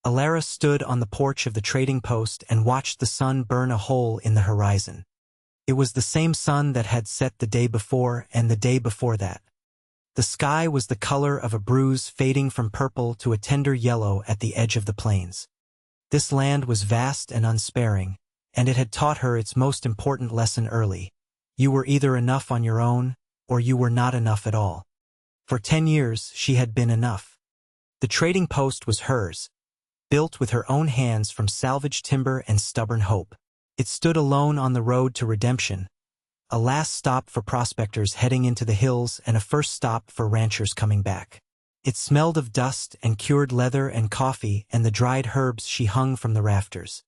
Alara stood on the porch of the trading post and watched the sun burn a hole in the horizon. It was the same sun that had set the day before and the day before that. The sky was the color of a bruise fading from purple to a tender yellow at the edge of the plains. This land was vast and unsparing, and it had taught her its most important lesson early. You were either enough on your own, or you were not enough at all. For 10 years, she had been enough. The trading post was hers, built with her own hands from salvaged timber and stubborn hope. It stood alone on the road to redemption, a last stop for prospectors heading into the hills and a first stop for ranchers coming back. It smelled of dust and cured leather and coffee and the dried herbs she hung from the rafters.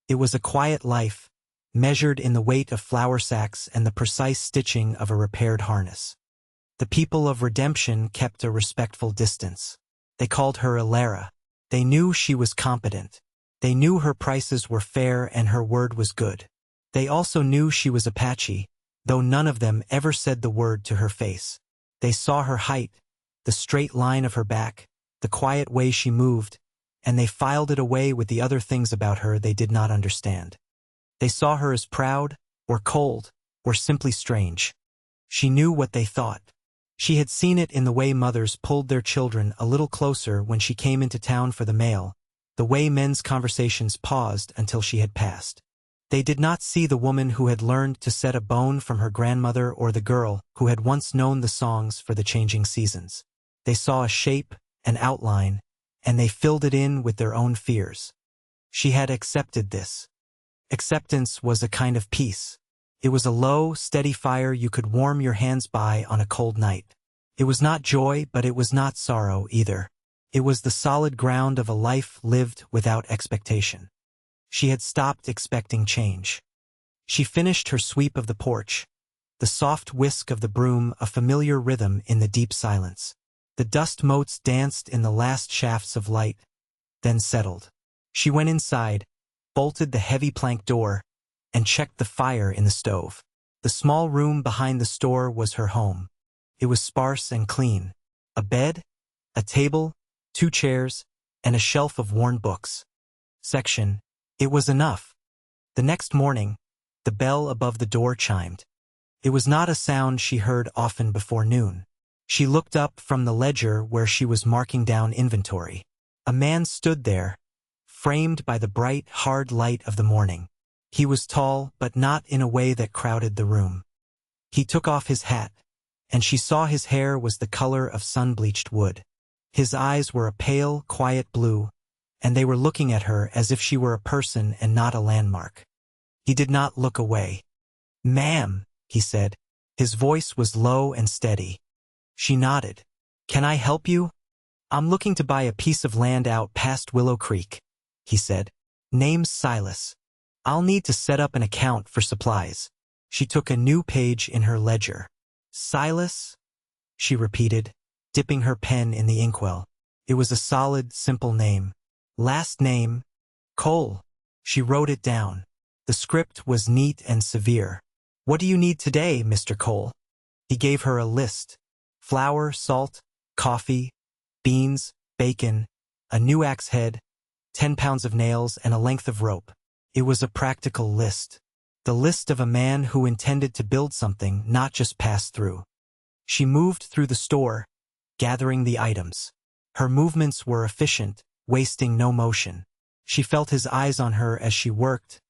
It was a quiet life, measured in the weight of flour sacks and the precise stitching of a repaired harness. The people of redemption kept a respectful distance. They called her Alara. They knew she was competent. They knew her prices were fair and her word was good. They also knew she was Apache, though none of them ever said the word to her face. They saw her height, the straight line of her back, the quiet way she moved, and they filed it away with the other things about her they did not understand. They saw her as proud, or cold, or simply strange. She knew what they thought. She had seen it in the way mothers pulled their children a little closer when she came into town for the mail, the way men's conversations paused until she had passed. They did not see the woman who had learned to set a bone from her grandmother or the girl who had once known the songs for the changing seasons. They saw a shape, an outline, and they filled it in with their own fears. She had accepted this. Acceptance was a kind of peace. It was a low, steady fire you could warm your hands by on a cold night. It was not joy, but it was not sorrow either. It was the solid ground of a life lived without expectation. She had stopped expecting change. She finished her sweep of the porch, the soft whisk of the broom a familiar rhythm in the deep silence. The dust motes danced in the last shafts of light, then settled. She went inside, bolted the heavy plank door, and checked the fire in the stove. The small room behind the store was her home. It was sparse and clean. A bed, a table, 2 chairs, and a shelf of worn books. Section. It was enough. The next morning, the bell above the door chimed. It was not a sound she heard often before noon. She looked up from the ledger where she was marking down inventory. A man stood there, framed by the bright, hard light of the morning. He was tall, but not in a way that crowded the room. He took off his hat, and she saw his hair was the color of sun-bleached wood. His eyes were a pale, quiet blue, and they were looking at her as if she were a person and not a landmark. He did not look away. "Ma'am," he said. His voice was low and steady. She nodded. "Can I help you?" "I'm looking to buy a piece of land out past Willow Creek," he said. "Name's Silas. I'll need to set up an account for supplies." She took a new page in her ledger. "Silas?" she repeated, dipping her pen in the inkwell. It was a solid, simple name. "Last name, Cole." She wrote it down. The script was neat and severe. "What do you need today, Mr. Cole?" He gave her a list. Flour, salt, coffee, beans, bacon, a new axe head, 10 pounds of nails, and a length of rope. It was a practical list. The list of a man who intended to build something, not just pass through. She moved through the store, gathering the items. Her movements were efficient, wasting no motion. She felt his eyes on her as she worked,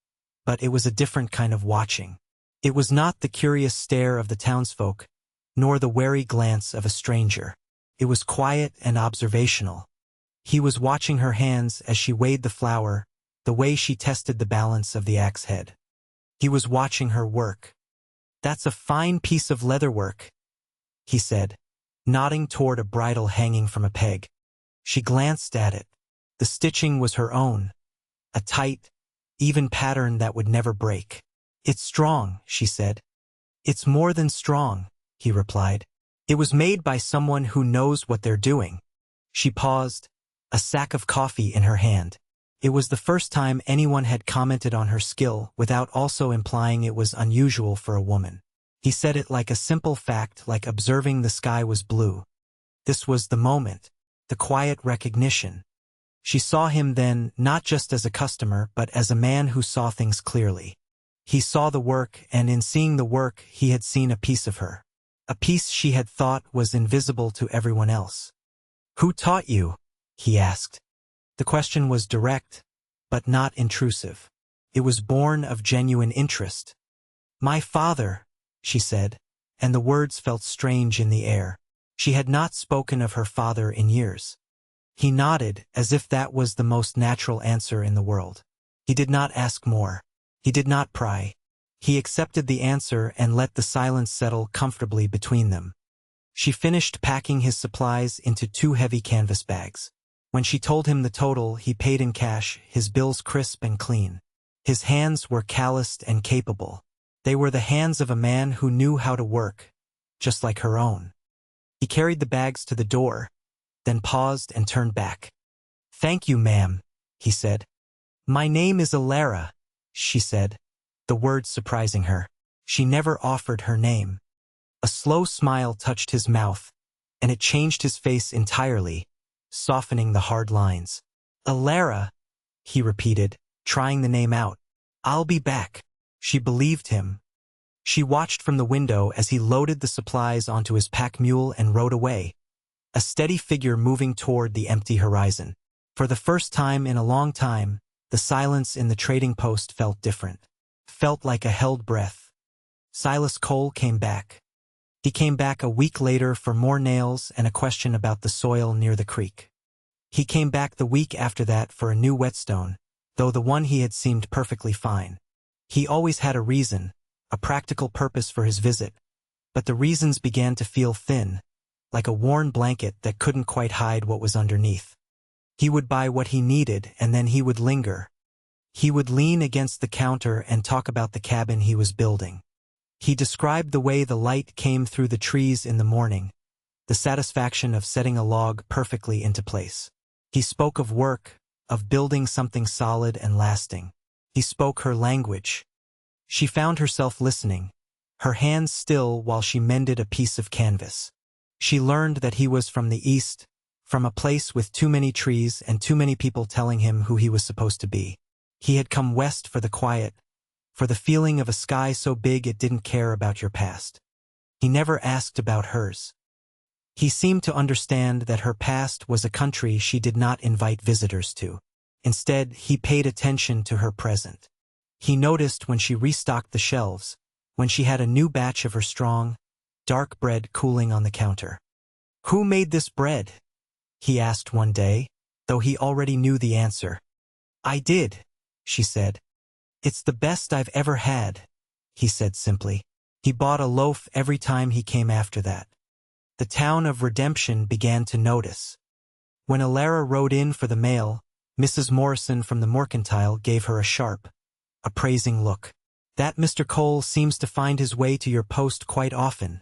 but it was a different kind of watching. It was not the curious stare of the townsfolk, nor the wary glance of a stranger. It was quiet and observational. He was watching her hands as she weighed the flour, the way she tested the balance of the axe head. He was watching her work. "That's a fine piece of leatherwork," he said, nodding toward a bridle hanging from a peg. She glanced at it. The stitching was her own, a tight, even pattern that would never break. "It's strong," she said. "It's more than strong," he replied. "It was made by someone who knows what they're doing." She paused, a sack of coffee in her hand. It was the first time anyone had commented on her skill without also implying it was unusual for a woman. He said it like a simple fact, like observing the sky was blue. This was the moment, the quiet recognition. She saw him then not just as a customer but as a man who saw things clearly. He saw the work, and in seeing the work he had seen a piece of her. A piece she had thought was invisible to everyone else. "Who taught you?" he asked. The question was direct, but not intrusive. It was born of genuine interest. "My father," she said, and the words felt strange in the air. She had not spoken of her father in years. He nodded, as if that was the most natural answer in the world. He did not ask more. He did not pry. He accepted the answer and let the silence settle comfortably between them. She finished packing his supplies into 2 heavy canvas bags. When she told him the total, he paid in cash, his bills crisp and clean. His hands were calloused and capable. They were the hands of a man who knew how to work, just like her own. He carried the bags to the door, then paused and turned back. "Thank you, ma'am," he said. "My name is Alara," she said, the words surprising her. She never offered her name. A slow smile touched his mouth, and it changed his face entirely, softening the hard lines. "Alara," he repeated, trying the name out. "I'll be back." She believed him. She watched from the window as he loaded the supplies onto his pack mule and rode away, a steady figure moving toward the empty horizon. For the first time in a long time, the silence in the trading post felt different. Felt like a held breath. Silas Cole came back. He came back a week later for more nails and a question about the soil near the creek. He came back the week after that for a new whetstone, though the one he had seemed perfectly fine. He always had a reason, a practical purpose for his visit, but the reasons began to feel thin, like a worn blanket that couldn't quite hide what was underneath. He would buy what he needed, and then he would linger. He would lean against the counter and talk about the cabin he was building. He described the way the light came through the trees in the morning, the satisfaction of setting a log perfectly into place. He spoke of work, of building something solid and lasting. He spoke her language. She found herself listening, her hands still while she mended a piece of canvas. She learned that he was from the east, from a place with too many trees and too many people telling him who he was supposed to be. He had come west for the quiet, for the feeling of a sky so big it didn't care about your past. He never asked about hers. He seemed to understand that her past was a country she did not invite visitors to. Instead, he paid attention to her present. He noticed when she restocked the shelves, when she had a new batch of her strong, dark bread cooling on the counter. "Who made this bread?" he asked one day, though he already knew the answer. "I did," she said. "It's the best I've ever had," he said simply. He bought a loaf every time he came after that. The town of Redemption began to notice. When Alara rode in for the mail, Mrs. Morrison from the Mercantile gave her a sharp, appraising look. "That Mr. Cole seems to find his way to your post quite often,"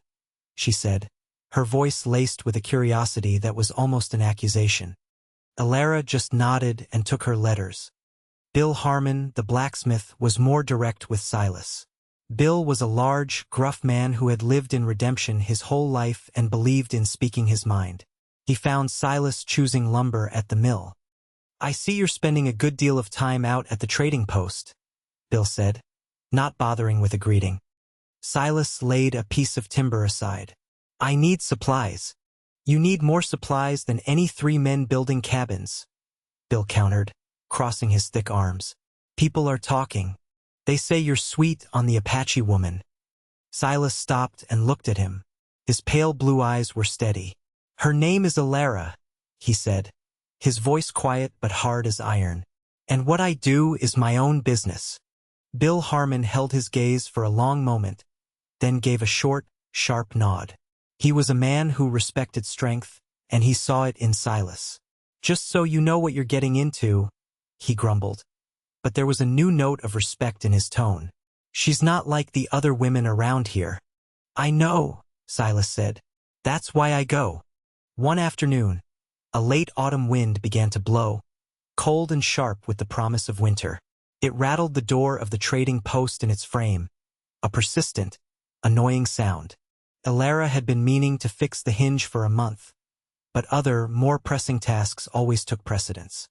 she said, her voice laced with a curiosity that was almost an accusation. Alara just nodded and took her letters. Bill Harmon, the blacksmith, was more direct with Silas. Bill was a large, gruff man who had lived in Redemption his whole life and believed in speaking his mind. He found Silas choosing lumber at the mill. "I see you're spending a good deal of time out at the trading post," Bill said, not bothering with a greeting. Silas laid a piece of timber aside. "I need supplies." "You need more supplies than any 3 men building cabins," Bill countered, crossing his thick arms. "People are talking. They say you're sweet on the Apache woman." Silas stopped and looked at him. His pale blue eyes were steady. "Her name is Alara," he said, his voice quiet but hard as iron. "And what I do is my own business." Bill Harmon held his gaze for a long moment, then gave a short, sharp nod. He was a man who respected strength, and he saw it in Silas. "Just so you know what you're getting into," he grumbled. But there was a new note of respect in his tone. "She's not like the other women around here." "I know," Silas said. "That's why I go." One afternoon, a late autumn wind began to blow, cold and sharp with the promise of winter. It rattled the door of the trading post in its frame, a persistent, annoying sound. Alara had been meaning to fix the hinge for a month, but other, more pressing tasks always took precedence.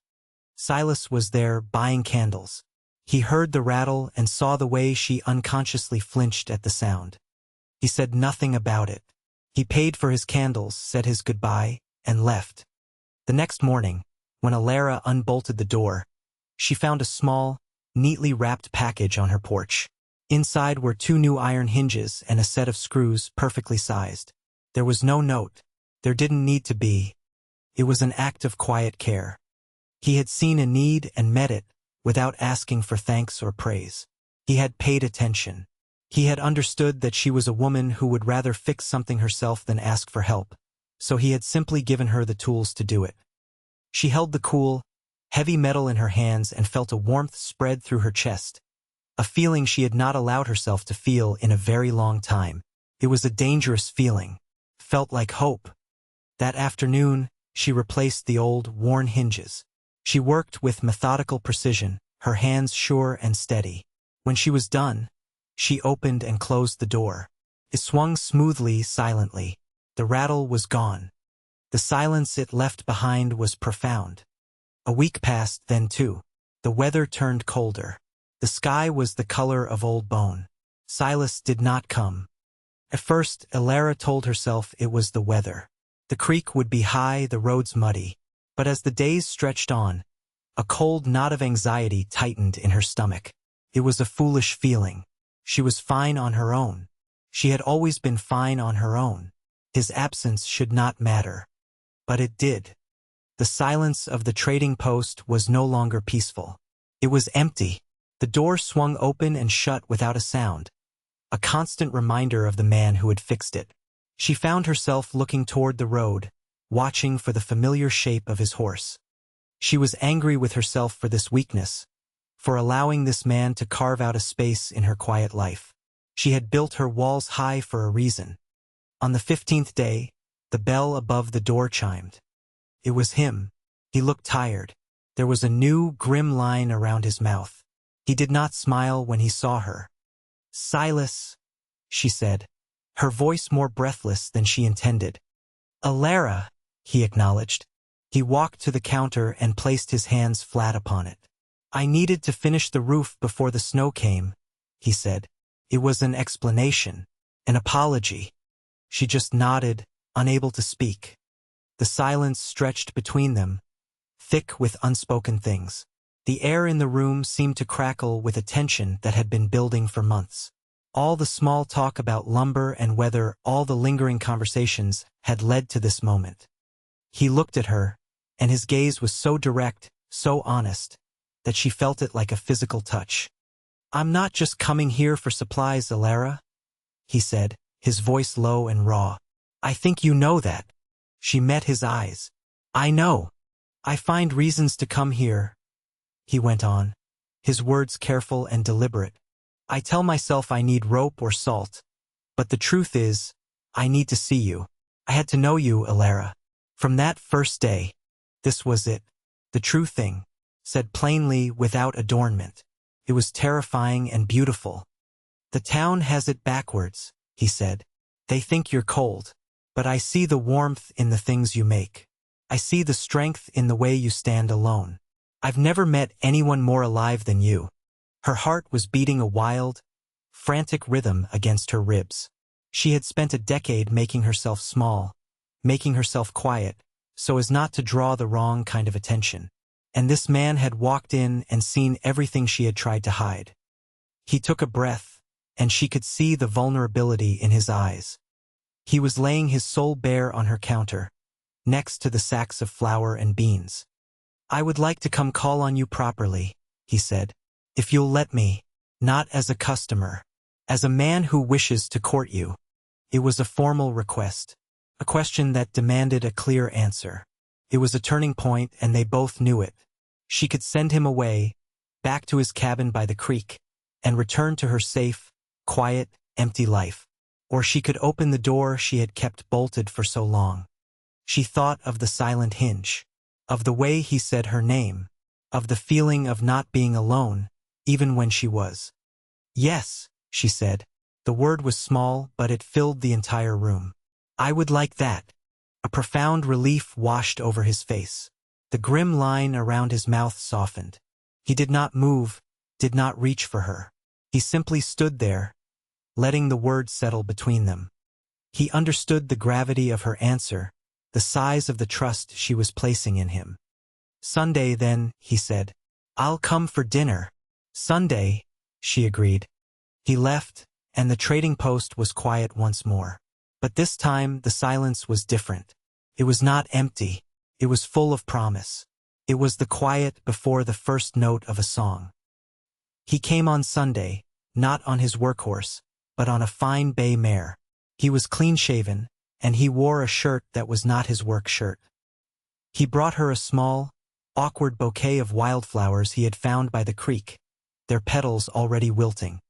Silas was there, buying candles. He heard the rattle and saw the way she unconsciously flinched at the sound. He said nothing about it. He paid for his candles, said his goodbye, and left. The next morning, when Alara unbolted the door, she found a small, neatly wrapped package on her porch. Inside were 2 new iron hinges and a set of screws perfectly sized. There was no note. There didn't need to be. It was an act of quiet care. He had seen a need and met it, without asking for thanks or praise. He had paid attention. He had understood that she was a woman who would rather fix something herself than ask for help, so he had simply given her the tools to do it. She held the cool, heavy metal in her hands and felt a warmth spread through her chest, a feeling she had not allowed herself to feel in a very long time. It was a dangerous feeling, felt like hope. That afternoon, she replaced the old, worn hinges. She worked with methodical precision, her hands sure and steady. When she was done, she opened and closed the door. It swung smoothly, silently. The rattle was gone. The silence it left behind was profound. A week passed, then 2. The weather turned colder. The sky was the color of old bone. Silas did not come. At first, Alara told herself it was the weather. The creek would be high, the roads muddy. But as the days stretched on, a cold knot of anxiety tightened in her stomach. It was a foolish feeling. She was fine on her own. She had always been fine on her own. His absence should not matter. But it did. The silence of the trading post was no longer peaceful. It was empty. The door swung open and shut without a sound, a constant reminder of the man who had fixed it. She found herself looking toward the road, watching for the familiar shape of his horse. She was angry with herself for this weakness, for allowing this man to carve out a space in her quiet life. She had built her walls high for a reason. On the 15th day, the bell above the door chimed. It was him. He looked tired. There was a new, grim line around his mouth. He did not smile when he saw her. "Silas," she said, her voice more breathless than she intended. "Alara," he acknowledged. He walked to the counter and placed his hands flat upon it. "I needed to finish the roof before the snow came," he said. It was an explanation, an apology. She just nodded, unable to speak. The silence stretched between them, thick with unspoken things. The air in the room seemed to crackle with a tension that had been building for months. All the small talk about lumber and weather, all the lingering conversations, had led to this moment. He looked at her, and his gaze was so direct, so honest, that she felt it like a physical touch. "I'm not just coming here for supplies, Alara," he said, his voice low and raw. "I think you know that." She met his eyes. "I know. I find reasons to come here," he went on, his words careful and deliberate. "I tell myself I need rope or salt, but the truth is, I need to see you. I had to know you, Alara. From that first day, this was it, the true thing, said plainly without adornment. It was terrifying and beautiful. The town has it backwards," he said. "They think you're cold, but I see the warmth in the things you make. I see the strength in the way you stand alone. I've never met anyone more alive than you." Her heart was beating a wild, frantic rhythm against her ribs. She had spent a decade making herself small, making herself quiet, so as not to draw the wrong kind of attention. And this man had walked in and seen everything she had tried to hide. He took a breath, and she could see the vulnerability in his eyes. He was laying his soul bare on her counter, next to the sacks of flour and beans. "I would like to come call on you properly," he said. "If you'll let me, not as a customer, as a man who wishes to court you." It was a formal request, a question that demanded a clear answer. It was a turning point, and they both knew it. She could send him away, back to his cabin by the creek, and return to her safe, quiet, empty life. Or she could open the door she had kept bolted for so long. She thought of the silent hinge, of the way he said her name, of the feeling of not being alone, even when she was. "Yes," she said. The word was small, but it filled the entire room. "I would like that." A profound relief washed over his face. The grim line around his mouth softened. He did not move, did not reach for her. He simply stood there, letting the words settle between them. He understood the gravity of her answer, the size of the trust she was placing in him. "Sunday, then," he said. "I'll come for dinner." "Sunday," she agreed. He left, and the trading post was quiet once more. But this time the silence was different. It was not empty. It was full of promise. It was the quiet before the first note of a song. He came on Sunday, not on his workhorse, but on a fine bay mare. He was clean-shaven, and he wore a shirt that was not his work shirt. He brought her a small, awkward bouquet of wildflowers he had found by the creek, their petals already wilting.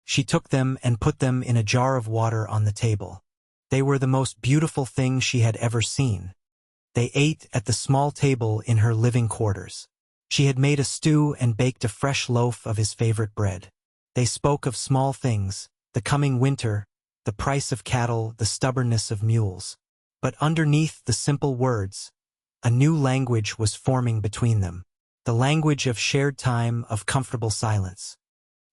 She took them and put them in a jar of water on the table. They were the most beautiful thing she had ever seen. They ate at the small table in her living quarters. She had made a stew and baked a fresh loaf of his favorite bread. They spoke of small things, the coming winter, the price of cattle, the stubbornness of mules. But underneath the simple words, a new language was forming between them, the language of shared time, of comfortable silence.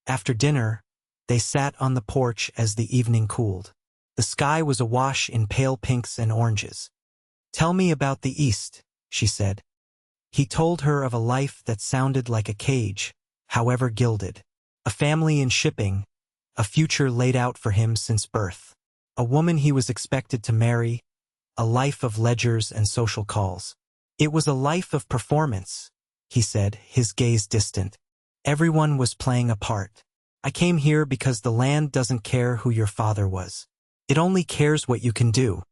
After dinner, they sat on the porch as the evening cooled. The sky was awash in pale pinks and oranges. "Tell me about the East," she said. He told her of a life that sounded like a cage, however gilded. A family in shipping, a future laid out for him since birth. A woman he was expected to marry, a life of ledgers and social calls. "It was a life of performance," he said, his gaze distant. "Everyone was playing a part. I came here because the land doesn't care who your father was. It only cares what you can do."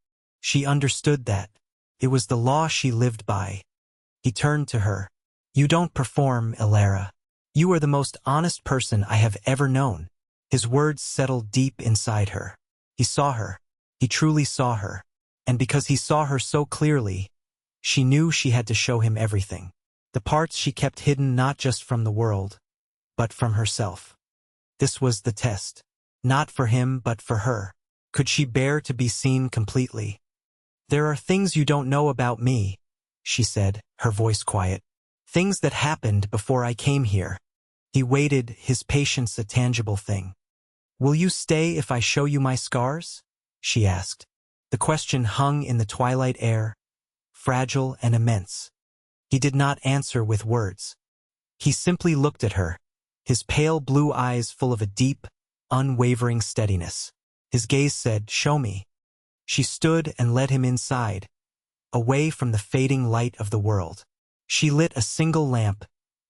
She understood that. It was the law she lived by. He turned to her. "You don't perform, Ilara. You are the most honest person I have ever known." His words settled deep inside her. He saw her. He truly saw her. And because he saw her so clearly, she knew she had to show him everything. The parts she kept hidden not just from the world, but from herself. This was the test. Not for him, but for her. Could she bear to be seen completely? "There are things you don't know about me," she said, her voice quiet. "Things that happened before I came here." He waited, his patience a tangible thing. "Will you stay if I show you my scars?" she asked. The question hung in the twilight air, fragile and immense. He did not answer with words. He simply looked at her, his pale blue eyes full of a deep, unwavering steadiness. His gaze said, "Show me." She stood and led him inside, away from the fading light of the world. She lit a single lamp,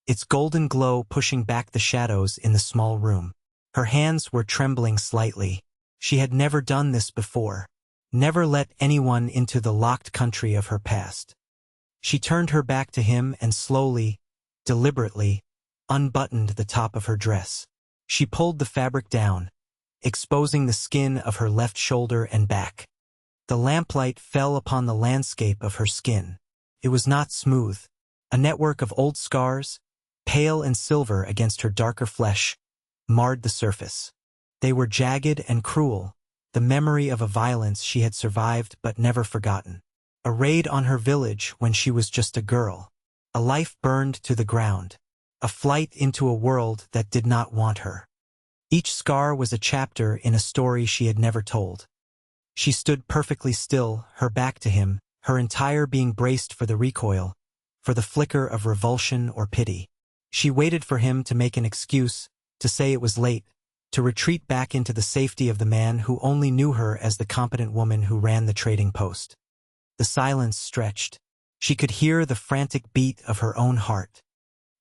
its golden glow pushing back the shadows in the small room. Her hands were trembling slightly. She had never done this before, never let anyone into the locked country of her past. She turned her back to him and slowly, deliberately, unbuttoned the top of her dress. She pulled the fabric down, exposing the skin of her left shoulder and back. The lamplight fell upon the landscape of her skin. It was not smooth. A network of old scars, pale and silver against her darker flesh, marred the surface. They were jagged and cruel, the memory of a violence she had survived but never forgotten. A raid on her village when she was just a girl. A life burned to the ground. A flight into a world that did not want her. Each scar was a chapter in a story she had never told. She stood perfectly still, her back to him, her entire being braced for the recoil, for the flicker of revulsion or pity. She waited for him to make an excuse, to say it was late, to retreat back into the safety of the man who only knew her as the competent woman who ran the trading post. The silence stretched. She could hear the frantic beat of her own heart.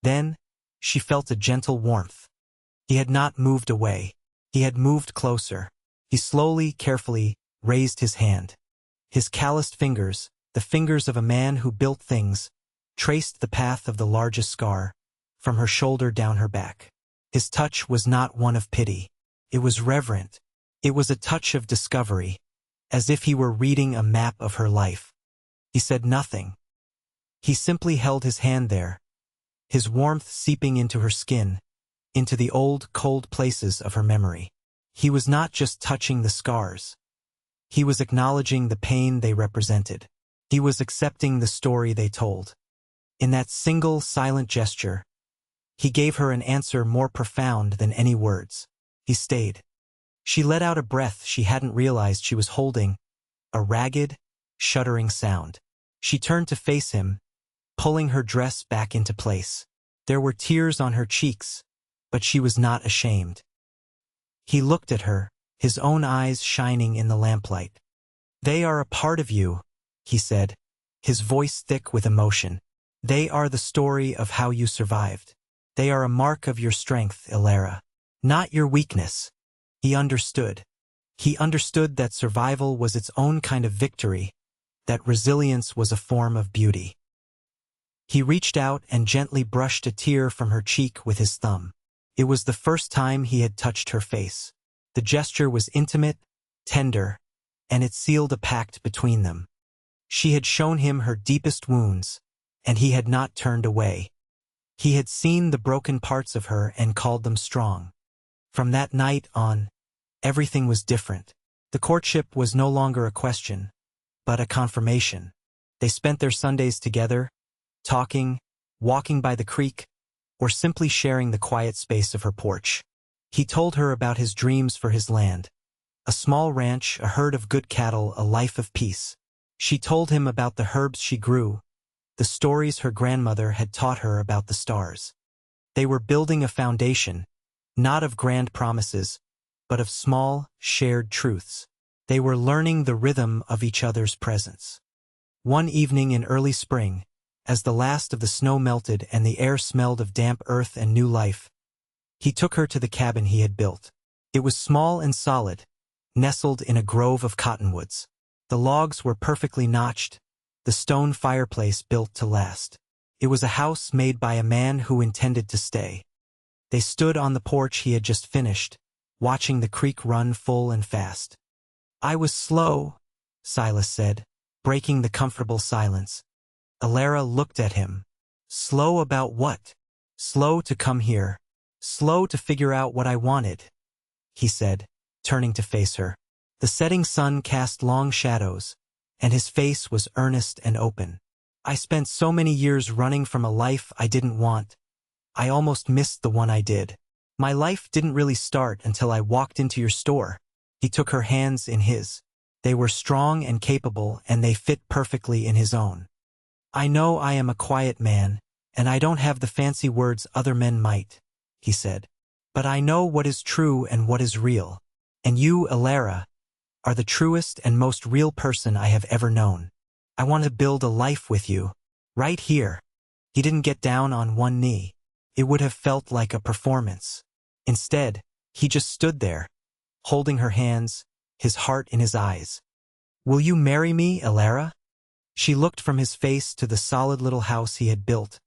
Then, she felt a gentle warmth. He had not moved away. He had moved closer. He slowly, carefully, raised his hand. His calloused fingers, the fingers of a man who built things, traced the path of the largest scar, from her shoulder down her back. His touch was not one of pity. It was reverent. It was a touch of discovery, as if he were reading a map of her life. He said nothing. He simply held his hand there, his warmth seeping into her skin, into the old, cold places of her memory. He was not just touching the scars. He was acknowledging the pain they represented. He was accepting the story they told. In that single, silent gesture, he gave her an answer more profound than any words. He stayed. She let out a breath she hadn't realized she was holding, a ragged, shuddering sound. She turned to face him, pulling her dress back into place. There were tears on her cheeks, but she was not ashamed. He looked at her, his own eyes shining in the lamplight. "They are a part of you," he said, his voice thick with emotion. "They are the story of how you survived. They are a mark of your strength, Ilara, not your weakness." He understood. He understood that survival was its own kind of victory, that resilience was a form of beauty. He reached out and gently brushed a tear from her cheek with his thumb. It was the first time he had touched her face. The gesture was intimate, tender, and it sealed a pact between them. She had shown him her deepest wounds, and he had not turned away. He had seen the broken parts of her and called them strong. From that night on, everything was different. The courtship was no longer a question, but a confirmation. They spent their Sundays together, talking, walking by the creek, or simply sharing the quiet space of her porch. He told her about his dreams for his land. A small ranch, a herd of good cattle, a life of peace. She told him about the herbs she grew, the stories her grandmother had taught her about the stars. They were building a foundation, not of grand promises, but of small, shared truths. They were learning the rhythm of each other's presence. One evening in early spring, as the last of the snow melted and the air smelled of damp earth and new life, he took her to the cabin he had built. It was small and solid, nestled in a grove of cottonwoods. The logs were perfectly notched, the stone fireplace built to last. It was a house made by a man who intended to stay. They stood on the porch he had just finished, watching the creek run full and fast. "I was slow," Silas said, breaking the comfortable silence. Ilara looked at him. "Slow about what?" "Slow to come here. Slow to figure out what I wanted," he said, turning to face her. The setting sun cast long shadows, and his face was earnest and open. "I spent so many years running from a life I didn't want. I almost missed the one I did. My life didn't really start until I walked into your store." He took her hands in his. They were strong and capable, and they fit perfectly in his own. "I know I am a quiet man, and I don't have the fancy words other men might," he said. "But I know what is true and what is real. And you, Ilara, are the truest and most real person I have ever known. I want to build a life with you, right here." He didn't get down on one knee. It would have felt like a performance. Instead, he just stood there, holding her hands, his heart in his eyes. "Will you marry me, Ilara?" She looked from his face to the solid little house he had built,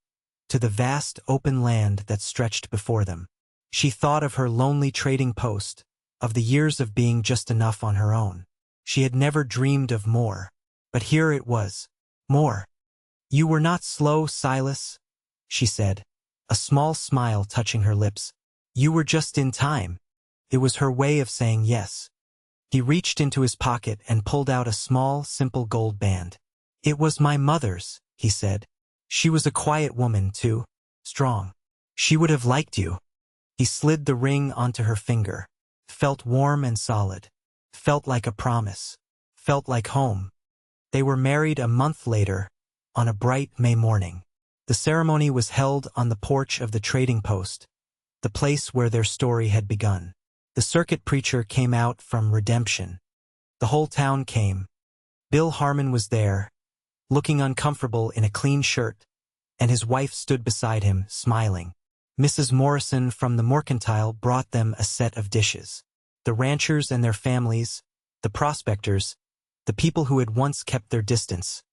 to the vast open land that stretched before them. She thought of her lonely trading post, of the years of being just enough on her own. She had never dreamed of more, but here it was, more. "You were not slow, Silas," she said, a small smile touching her lips. "You were just in time." It was her way of saying yes. He reached into his pocket and pulled out a small, simple gold band. "It was my mother's," he said. "She was a quiet woman, too. Strong. She would have liked you." He slid the ring onto her finger. Felt warm and solid. Felt like a promise. Felt like home. They were married a month later, on a bright May morning. The ceremony was held on the porch of the trading post, the place where their story had begun. The circuit preacher came out from Redemption. The whole town came. Bill Harmon was there, looking uncomfortable in a clean shirt, and his wife stood beside him, smiling. Mrs. Morrison from the mercantile brought them a set of dishes. The ranchers and their families, the prospectors, the people who had once kept their distance,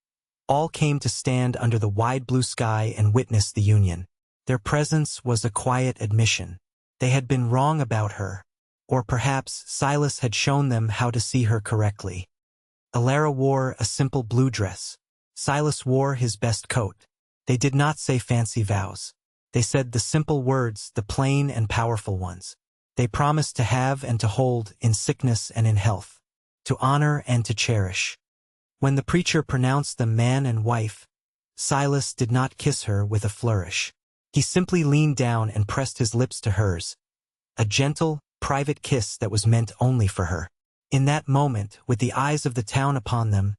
all came to stand under the wide blue sky and witness the union. Their presence was a quiet admission. They had been wrong about her, or perhaps Silas had shown them how to see her correctly. Ilara wore a simple blue dress. Silas wore his best coat. They did not say fancy vows. They said the simple words, the plain and powerful ones. They promised to have and to hold in sickness and in health, to honor and to cherish. When the preacher pronounced them man and wife, Silas did not kiss her with a flourish. He simply leaned down and pressed his lips to hers, a gentle, private kiss that was meant only for her. In that moment, with the eyes of the town upon them,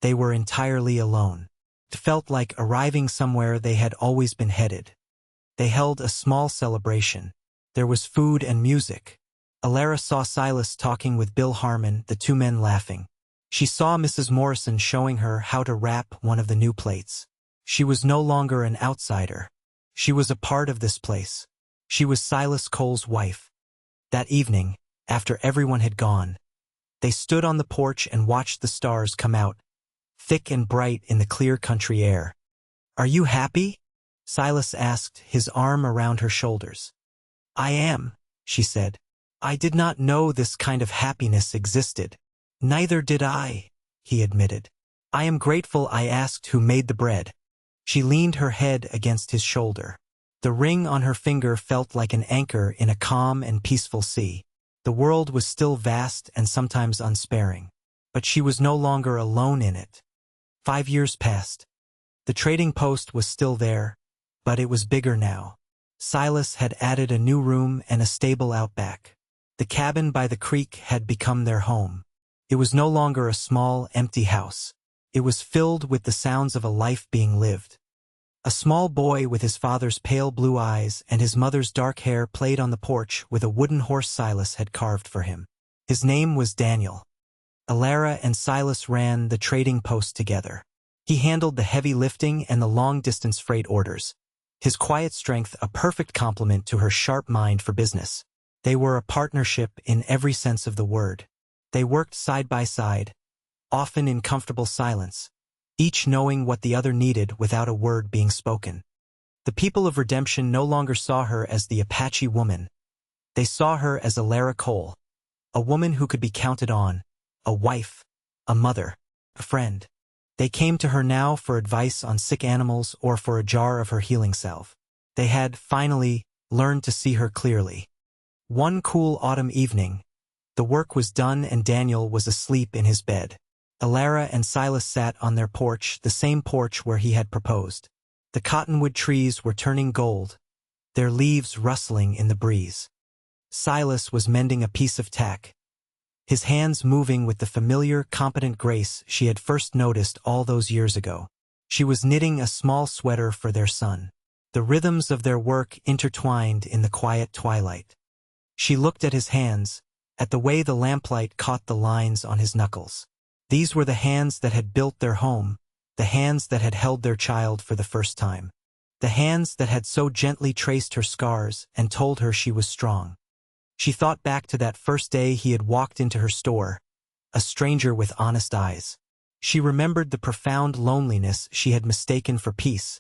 they were entirely alone. It felt like arriving somewhere they had always been headed. They held a small celebration. There was food and music. Alara saw Silas talking with Bill Harmon, the two men laughing. She saw Mrs. Morrison showing her how to wrap one of the new plates. She was no longer an outsider. She was a part of this place. She was Silas Cole's wife. That evening, after everyone had gone, they stood on the porch and watched the stars come out, thick and bright in the clear country air. "Are you happy?" Silas asked, his arm around her shoulders. "I am," she said. "I did not know this kind of happiness existed." "Neither did I," he admitted. "I am grateful I asked who made the bread." She leaned her head against his shoulder. The ring on her finger felt like an anchor in a calm and peaceful sea. The world was still vast and sometimes unsparing, but she was no longer alone in it. 5 years passed. The trading post was still there, but it was bigger now. Silas had added a new room and a stable out back. The cabin by the creek had become their home. It was no longer a small, empty house. It was filled with the sounds of a life being lived. A small boy with his father's pale blue eyes and his mother's dark hair played on the porch with a wooden horse Silas had carved for him. His name was Daniel. Alara and Silas ran the trading post together. He handled the heavy lifting and the long-distance freight orders. His quiet strength a perfect complement to her sharp mind for business. They were a partnership in every sense of the word. They worked side by side, often in comfortable silence, each knowing what the other needed without a word being spoken. The people of Redemption no longer saw her as the Apache woman. They saw her as Alara Cole, a woman who could be counted on, a wife, a mother, a friend. They came to her now for advice on sick animals or for a jar of her healing salve. They had, finally, learned to see her clearly. One cool autumn evening, the work was done and Daniel was asleep in his bed. Alara and Silas sat on their porch, the same porch where he had proposed. The cottonwood trees were turning gold, their leaves rustling in the breeze. Silas was mending a piece of tack, his hands moving with the familiar, competent grace she had first noticed all those years ago. She was knitting a small sweater for their son. The rhythms of their work intertwined in the quiet twilight. She looked at his hands, at the way the lamplight caught the lines on his knuckles. These were the hands that had built their home, the hands that had held their child for the first time, the hands that had so gently traced her scars and told her she was strong. She thought back to that first day he had walked into her store, a stranger with honest eyes. She remembered the profound loneliness she had mistaken for peace,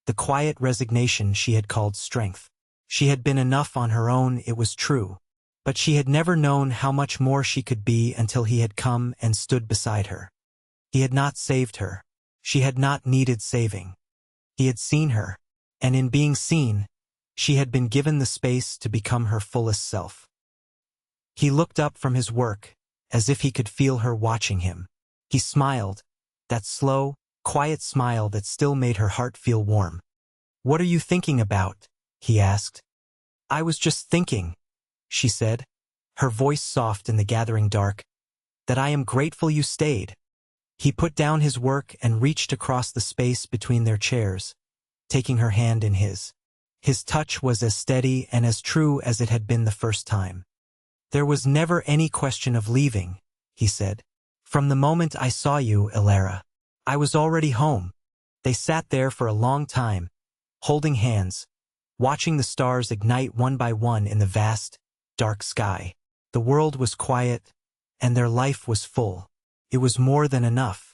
the quiet resignation she had called strength. She had been enough on her own, it was true, but she had never known how much more she could be until he had come and stood beside her. He had not saved her. She had not needed saving. He had seen her, and in being seen, she had been given the space to become her fullest self. He looked up from his work, as if he could feel her watching him. He smiled, that slow, quiet smile that still made her heart feel warm. "What are you thinking about?" he asked. "I was just thinking," she said, her voice soft in the gathering dark, "that I am grateful you stayed." He put down his work and reached across the space between their chairs, taking her hand in his. His touch was as steady and as true as it had been the first time. "There was never any question of leaving," he said. "From the moment I saw you, Alara, I was already home." They sat there for a long time, holding hands, watching the stars ignite one by one in the vast, dark sky. The world was quiet, and their life was full. It was more than enough.